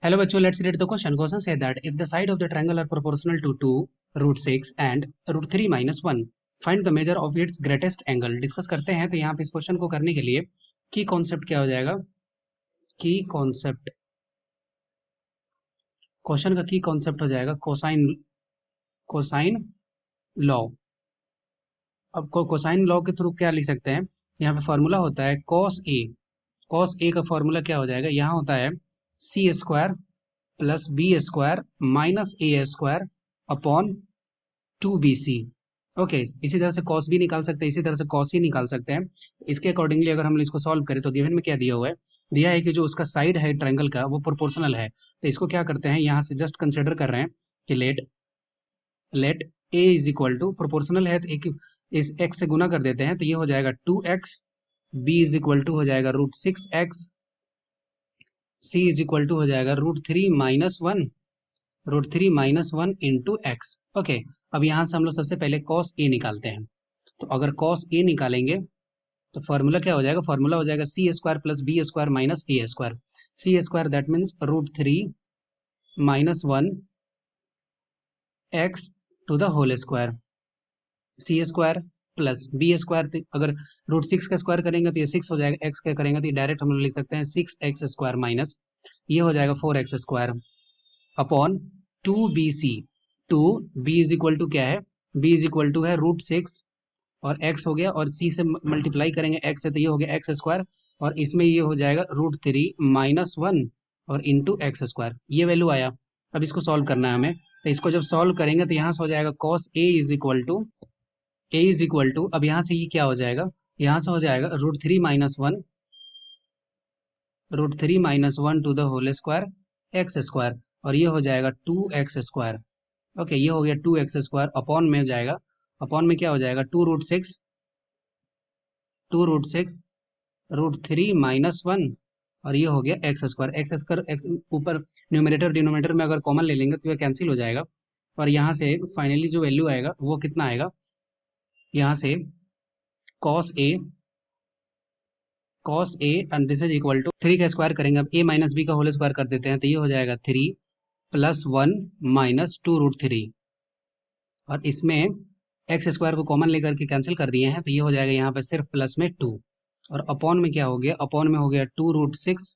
Hello बच्चों, let's read the question. Question say that if the side of the triangle are proportional to 2 root 6 and root 3 minus 1, find the measure of its greatest angle. Discuss करते हैं। तो यहाँ पे इस question को करने के लिए की कॉन्सेप्ट क्या हो जाएगा? की कॉन्सेप्ट, क्वेश्चन का की कॉन्सेप्ट हो जाएगा कोसाइन कोसाइन लॉ। अब कोसाइन लॉ के थ्रू क्या लिख सकते हैं? यहाँ पे फॉर्मूला होता है cos a। cos a का फॉर्मूला क्या हो जाएगा? यहाँ होता है C square plus B square minus A square upon 2bc। Okay, इसी तरह से कॉस भी निकाल सकते हैं, इसी तरह से कॉस ही निकाल सकते हैं। इसके अकॉर्डिंगली अगर हम इसको सॉल्व करें तो गिवन में क्या दिया हुआ है? दिया है कि जो उसका साइड है ट्रायंगल का वो प्रोपोर्शनल है। तो इसको क्या करते हैं, यहाँ से जस्ट कंसिडर कर रहे हैं कि let let A is equal to, proportional है तो एक इस एक्स से गुना कर देते हैं, तो ये हो जाएगा 2x, B is equal to हो जाएगा √6x, C is equal to हो जाएगा √3 - 1 इंटू एक्स। ओके, अब यहाँ से हम लोग सबसे पहले cos a निकालते हैं। तो अगर cos a निकालेंगे तो फॉर्मूला क्या हो जाएगा? फॉर्मूला हो जाएगा C square plus B square minus A square. C square that means √3 - 1 X to the whole square, C square plus B square. अगर √6 का स्क्वायर करेंगे तो ये 6 हो जाएगा, एक्स का करेंगे तो ये डायरेक्ट हम लोग लिख सकते हैं 6x स्क्वायर माइनस ये हो जाएगा 4x square upon 2bc। 2 b is equal to क्या है? b इज इक्वल टू है √6 और x हो गया, और c से मल्टीप्लाई करेंगे x से तो ये हो गया x स्क्वायर, और इसमें ये हो जाएगा √3 - 1 और इंटू एक्स स्क्वायर। ये वैल्यू आया। अब इसको सॉल्व करना है हमें। तो इसको जब सॉल्व करेंगे तो यहाँ से हो जाएगा cos a is equal to, अब यहाँ से ये क्या हो जाएगा? यहाँ से हो जाएगा √3 - 1 to the whole square x square, और ये हो जाएगा 2x स्क्वायर। ओके, ये हो गया 2x स्क्वायर अपॉन में हो जाएगा, अपॉन में क्या हो जाएगा? 2√6 √3 - 1 और ये हो गया एक्स स्क्वायर। एक्स ऊपर न्यूमरेटर डिनोमिनेटर में अगर कॉमन ले लेंगे तो ये कैंसिल हो जाएगा, और यहाँ से फाइनली जो वैल्यू आएगा वो कितना आएगा? यहाँ से cos a and this is equal to 3 का स्क्वायर करेंगे, अब a माइनस बी का होल स्क्वायर कर देते हैं तो ये हो जाएगा 3 + 1 - 2√3, और इसमें एक्स स्क्वायर को कॉमन लेकर के कैंसिल कर दिए हैं तो ये हो जाएगा यहाँ पे सिर्फ प्लस में 2, और अपॉन में क्या हो गया? अपॉन में हो गया 2√6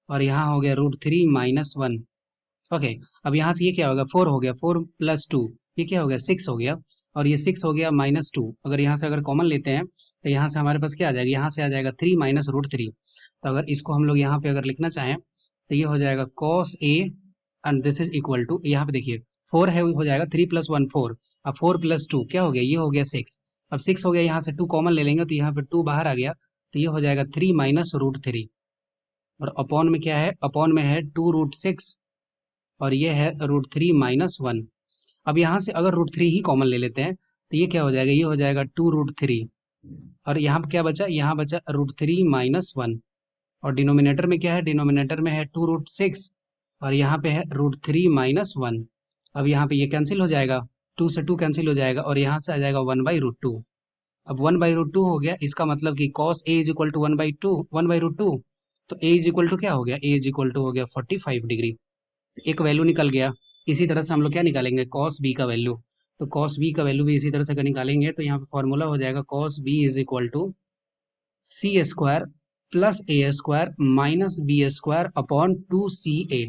और यहाँ हो गया √3 - 1। ओके, अब यहाँ से ये क्या होगा? 4 हो गया, 4 + 2 ये क्या हो गया? 6 हो गया, और ये 6 हो गया -2। अगर यहाँ से अगर कॉमन लेते हैं तो यहाँ से हमारे पास क्या आ जाएगा? यहाँ से आ जाएगा 3 - √3। तो अगर इसको हम लोग यहाँ पे अगर लिखना चाहें तो ये हो जाएगा cos a and this is equal to, यहाँ पे देखिए 4 है, हो जाएगा 3 + 1 4, अब 4 + 2 क्या हो गया? ये हो गया 6। अब 6 हो गया, यहाँ से 2 कॉमन ले लेंगे तो यहाँ पे 2 बाहर आ गया, तो ये हो जाएगा 3 - √3, और अपॉन में क्या है? अपॉन में है 2√6 और ये है √3 - 1। अब यहाँ से अगर √3 ही कॉमन ले लेते हैं तो ये क्या हो जाएगा? ये हो जाएगा 2√3, और यहाँ पे क्या बचा? यहाँ बचा √3 - 1, और डिनोमिनेटर में क्या है? डिनोमिनेटर में है 2√6 और यहाँ पे है √3 - 1। अब यहाँ पे ये कैंसिल हो जाएगा, 2 से 2 कैंसिल हो जाएगा, और यहाँ से आ जाएगा 1/√2। अब 1/√2 हो गया, इसका मतलब कि cos a is equal to 1/2। तो a इज इक्वल टू क्या हो गया? a इज इक्वल टू हो गया 45 डिग्री। एक वैल्यू निकल गया। इसी तरह से हम लोग क्या निकालेंगे? cos b का वैल्यू। तो cos b का वैल्यू भी इसी तरह से अगर निकालेंगे तो यहाँ पे फॉर्मूला हो जाएगा cos b is equal to C square plus A square minus B square upon 2ca।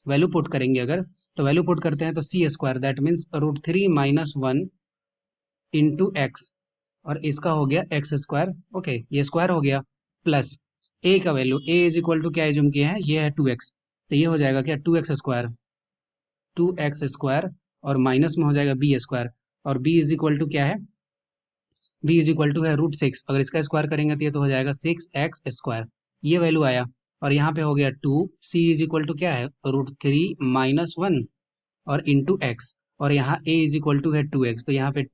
Value put करेंगे अगर, तो वैल्यू पुट करते हैं तो C square that means √3 - 1 into X, और इसका हो गया एक्स स्क्वायर। ओके, ये स्क्वायर हो गया, प्लस ए का value, A is equal to क्या एज्यूम किया है? ये है 2x, तो ये हो जाएगा क्या? 2x स्क्वायर और माइनस में हो जाएगा बी स्क्वायर, और b इज इक्वल टू क्या है? b इज इक्वल टू है √6, अगर इसका स्क्वायर करेंगे तो ये तो हो जाएगा 6x स्क्वायर। ये वैल्यू आया, और यहाँ पे हो गया 2, c इज इक्वल टू क्या है? √3 - 1 और इंटू एक्स, और यहाँ a इज इक्वल टू है 2x, तो यहाँ पे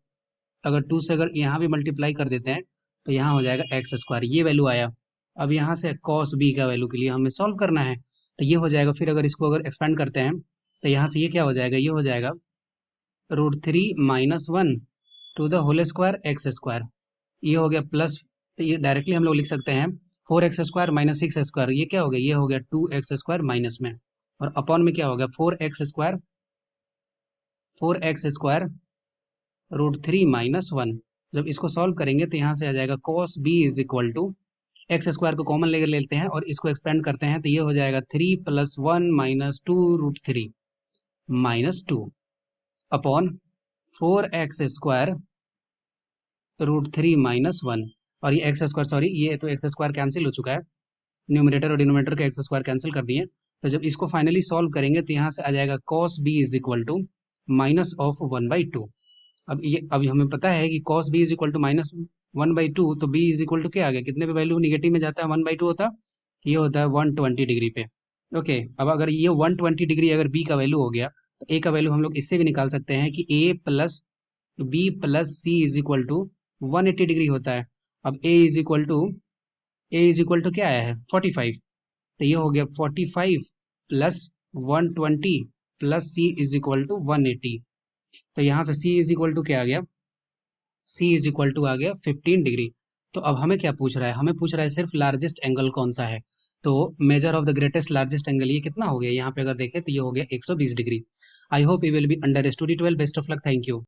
अगर 2 से अगर यहाँ भी मल्टीप्लाई कर देते हैं तो यहाँ हो जाएगा एक्स स्क्वायर। ये वैल्यू आया। अब यहाँ से cos b का वैल्यू के लिए हमें सॉल्व करना है, तो ये हो जाएगा। फिर अगर इसको अगर एक्सपेंड करते हैं तो यहाँ से ये क्या हो जाएगा? ये हो जाएगा √3 - 1 to the whole square x square, ये हो गया प्लस, तो ये डायरेक्टली हम लोग लिख सकते हैं 4x स्क्वायर माइनस 6 स्क्वायर, ये क्या हो गया? ये हो गया 2x स्क्वायर माइनस में, और अपॉन में क्या होगा 4x² √3 - 1। जब इसको सॉल्व करेंगे तो यहाँ से आ जाएगा cos b is equal to x² को कॉमन लेकर लेते हैं और इसको एक्सपेंड करते हैं तो ये हो जाएगा 3 + 1 - 2 √3 -2 अपॉन 4x² √3 - 1। और ये x² सॉरी ये तो x² कैंसिल हो चुका है, न्यूमरेटर और डिनोमिनेटर का x² कैंसिल कर दिए। तो जब इसको फाइनली सॉल्व करेंगे तो यहाँ से आ जाएगा cos b is equal to -1/2। अब हमें पता है कि cos b is equal to -1/2, तो b इज इक्वल टू क्या आ गया, कितने पे वैल्यू निगेटिव में जाता है 1/2 होता, ये होता है 120 डिग्री पे। ओके, अब अगर ये 120 डिग्री अगर b का वैल्यू हो गया तो a का वैल्यू हम लोग इससे भी निकाल सकते हैं कि a plus b plus c is equal to 180 degree होता है। अब a इज इक्वल टू क्या आया है 45, तो ये हो गया 45 plus 120 plus c is equal to 180। तो यहाँ से c इज इक्वल टू क्या आ गया, c इज इक्वल टू आ गया 15 डिग्री। तो अब हमें क्या पूछ रहा है, हमें पूछ रहा है सिर्फ लार्जेस्ट एंगल कौन सा है। तो measure of the greatest largest angle ये कितना हो गया, यहाँ पे अगर देखें तो ये हो गया 120 degree. I hope you will be understood it well. Best of luck, thank you.